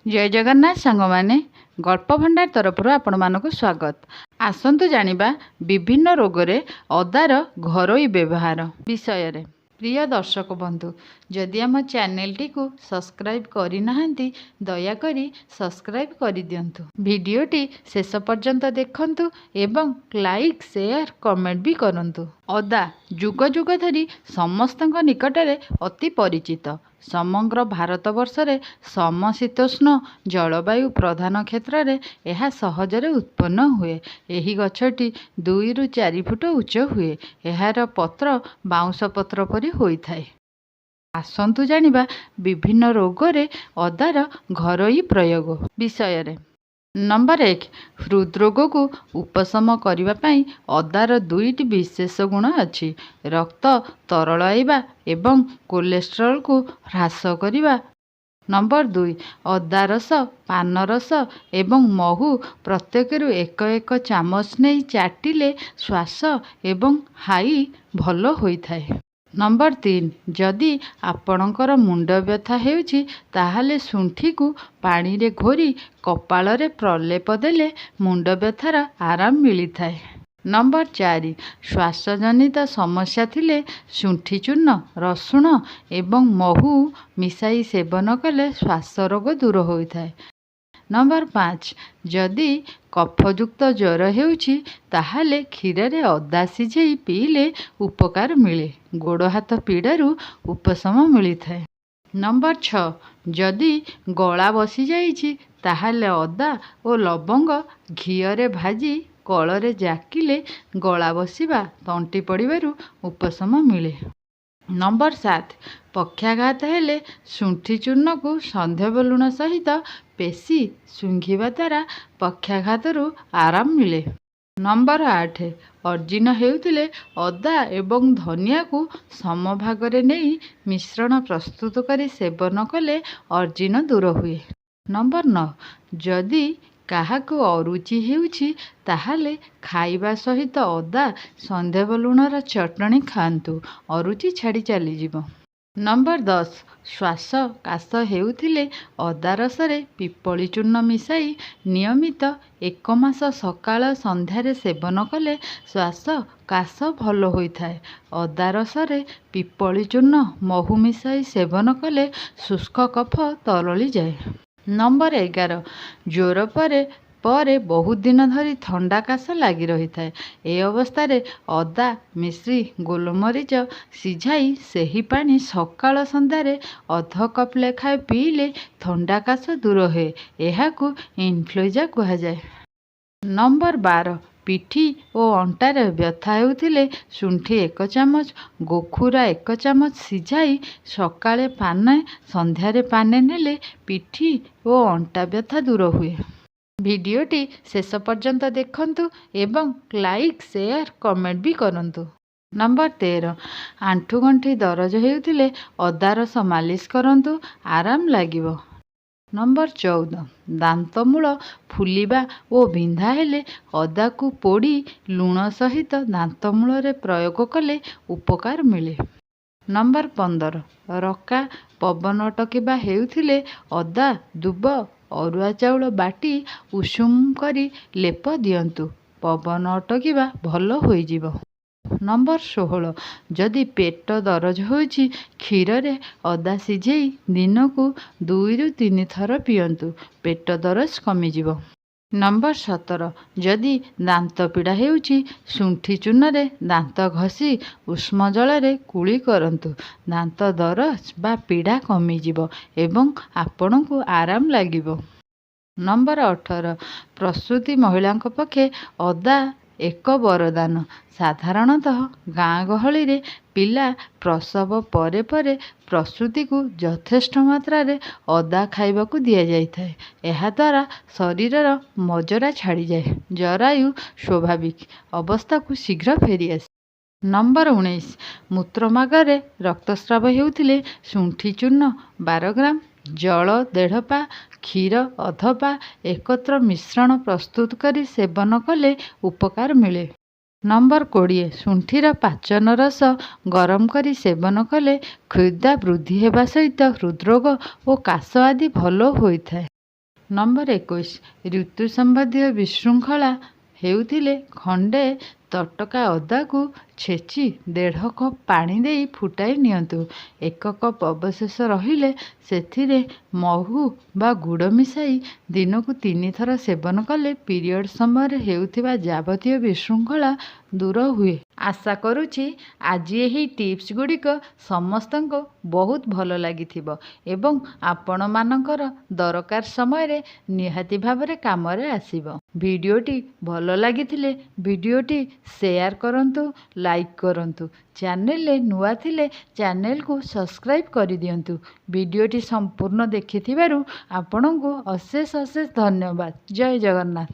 जय जगन्नाथ सांग माने गल्प भंडार तरफ आपण मानक स्वागत। आसंतु जानिबा विभिन्न रोगरे अदार घरोई व्यवहार विषय रे। प्रिय दर्शक बंधु, जदि आम चैनल टी को सब्सक्राइब करि नाहंती दयाकरी सब्सक्राइब करि दियंतु। वीडियोटी शेष पर्यंत देखंतु एवं लाइक शेयर कमेंट भी करंतु। अदा जुग जुग धरी समस्तक निकटरे अति परिचित। समग्र भारतवर्ष रे समशीतोष्ण जलवायु प्रधान क्षेत्र रे यह सहजरे उत्पन्न हुए। एही गछटी 2 ରୁ 4 फुट उच्च हुए। एहार पत्र बाउंश पत्र परि होइथाय। आसंतु जानिबा विभिन्न रोगरे अदार घरोई प्रयोग विषय रे। नंबर 1, हृदरोग को उपशम करने पाई अदार 2टी विशेष गुण अच्छी। रक्त तरलाइबा एवं कोलेस्ट्रॉल को ह्रास करने। नंबर 2, अदा रस, पान रस एवं महू प्रत्येक एक एक चामच नहीं चाटिले श्वास एवं हाई भल होइथाय। नंबर 3, जदि आपणकर मुंड व्यथा हेउछि ताहाले शुंठी को पानी रे घोरी कपाल रे प्रलेप देले मुंड व्यथार आराम मिलिथाय। नंबर 4, श्वासजनित समस्या थिले शुंठी चूर्ण, रसुण एवं महू मिसाई सेवन कले श्वास रोग दूर होइथाय। नंबर 5, जदि कफयुक्त ज्वर हेउछि ताहाले क्षीर रे अदा सिझेई पीले उपकार मिले। गोड़ हाथ पीड़ारू उपशम मिलिथाय। नंबर 6, जदि गला बसी जाइछि ताहाले अदा ओ लवंग घीरे भाजी कलरे जाकिले गला बसिबा तंटी पड़िबारू उपशम मिले। नंबर 7, पक्षाघात हेले शुंठी चूर्ण को संध्यव लुण सहित पेशी सुंघिबा द्वारा पक्षाघातरू आराम मिले। नंबर 8, अर्जिन हेउथिले अदा एवं धनिया को समभागरे नहीं मिश्रण प्रस्तुत करी सेवन कले अर्जिन दूर हुए। नंबर 9, जदि काहाको अरुचि हेउछि ताहाले खाइबा सहित अदा संध्यव लुणर चटणी खांतु, अरुचि छाड़ी चली जीवो। नंबर 10, श्वास काश हेउथिले अदा रसरे पिपली चूर्ण मिसाई नियमित 1 मास सकाळ संध्यारे सेवन कले श्वास काश भल होइथाय। अदा रसरे पिपली चूर्ण महू मिसाई सेवन कले शुष्क कफ तरली जाए। नंबर 11, ज्वर परे बहुत दिन धरी ठंडा काश लगी रही थाए। ए अवस्था अदा मिश्री गोलमरीच सिझाई सही पानी सकाळ संध्यारे अध कप लेखाए पीले ठंडा काश दूर हुए। एहाकू इन्फ्लुएंजा कहा जाए। नंबर 12, पिठी और अंटार व्यथा हेउथिले शुंठी 1 चामच, गोखुरा 1 चामच सिझाई सकाळे पाने संध्यारे पाने नेले पिठी और अंटा व्यथा दूर हुए। वीडियोटी शेष पर्यंत देखंतु एवं लाइक शेयर कमेंट भी करंतु। नंबर 13, आंठू गंठी दरज हेउथिले अदा रस मालिश करंतु, आराम लागिबो। नंबर 14, दांतमूल फुलिबा ओ बिंधा हेले अदा को पोड़ी लुण सहित दांतमूल रे प्रयोग कले उपकार मिले। नंबर 15, रका पवन अटकिबा हेउथिले अदा दुब अरुआ चाउल बाटी उषुम करी लेप दियंतु, पवन अटकिबा भल होई जीवो। नंबर 16, जदि पेट दरज होइछि क्षीर रे अदा सिझेई दिन को 2 ରୁ 3 थर पियंतु, पेट दरज कमी जीवो। नंबर 17, जदि दांत पीड़ा हेउछि शुंठी चूर्ण रे दांत घसी उष्म जल रे कुली करंतु, दांत दरज बा पीड़ा कमी जीवो एवं आपण को आराम लागिबो। नंबर 18, प्रसूति महिला पक्षे अदा एक वरदान। साधारणतः गाँ गहली रे पिला प्रसव परे परे प्रसूति को यथेष्ट मात्रा रे अदा खाइबा को दिया जाइथाय। एहा द्वारा शरीरर मजरा छाड़ी जाए, जरायु स्वाभाविक अवस्था को शीघ्र फेरी आसे। नंबर 19, मूत्रमार्गरे रक्तस्राव हेउथिले शुंठी चूर्ण 12 ग्राम, जल 1.5 पा, क्षीर अध पा एकत्र मिश्रण प्रस्तुत करी सेवन कले उपकार मिले। नंबर 20, शुंठीर पाचन रस गरम करी सेवन कले क्षुधा वृद्धि हेबा सहित हृदरोग और काश आदि भल होइथाय। ନମ୍ବର 21 ଋତୁ ସମ୍ବନ୍ଧୀୟ ବିଶୃଙ୍ଖଳା ହେଉଥିଲେ ଖଣ୍ଡେ ତଟକା ଅଦାକୁ ଛେଚି 1.5 କପ୍ ପାଣି ଦେଇ ଫୁଟାଇ ନିଅନ୍ତୁ। 1 କପ୍ ଅବଶେଷ ରହିଲେ ସେଥିରେ ମହୁ ବା ଗୁଡ଼ ମିଶାଇ ଦିନକୁ 3 ଥର ସେବନ କଲେ ପିରିୟଡ଼ ସମୟରେ ହେଉଥିବା ଯାବତୀୟ ବିଶୃଙ୍ଖଳା ଦୂର ହୁଏ। ଆଶା କରୁଛି ଆଜି ଏହି ଟିପ୍ସ ଗୁଡ଼ିକ ସମସ୍ତଙ୍କୁ ବହୁତ ଭଲ ଲାଗିଥିବ ଏବଂ ଆପଣମାନଙ୍କର ଦରକାର ସମୟରେ ନିହାତି ଭାବରେ କାମରେ ଆସିବ। ଭିଡ଼ିଓଟି ଭଲ ଲାଗିଥିଲେ ଭିଡ଼ିଓଟି ସେୟାର କରନ୍ତୁ, ଲାଇକ୍ କରନ୍ତୁ। ଚ୍ୟାନେଲରେ ନୂଆ ଥିଲେ ଚ୍ୟାନେଲକୁ ସବସ୍କ୍ରାଇବ୍ କରିଦିଅନ୍ତୁ। ଭିଡ଼ିଓଟି ସମ୍ପୂର୍ଣ୍ଣ ଦେଖିଥିବାରୁ ଆପଣଙ୍କୁ ଅଶେଷ ଅଶେଷ ଧନ୍ୟବାଦ। ଜୟ ଜଗନ୍ନାଥ।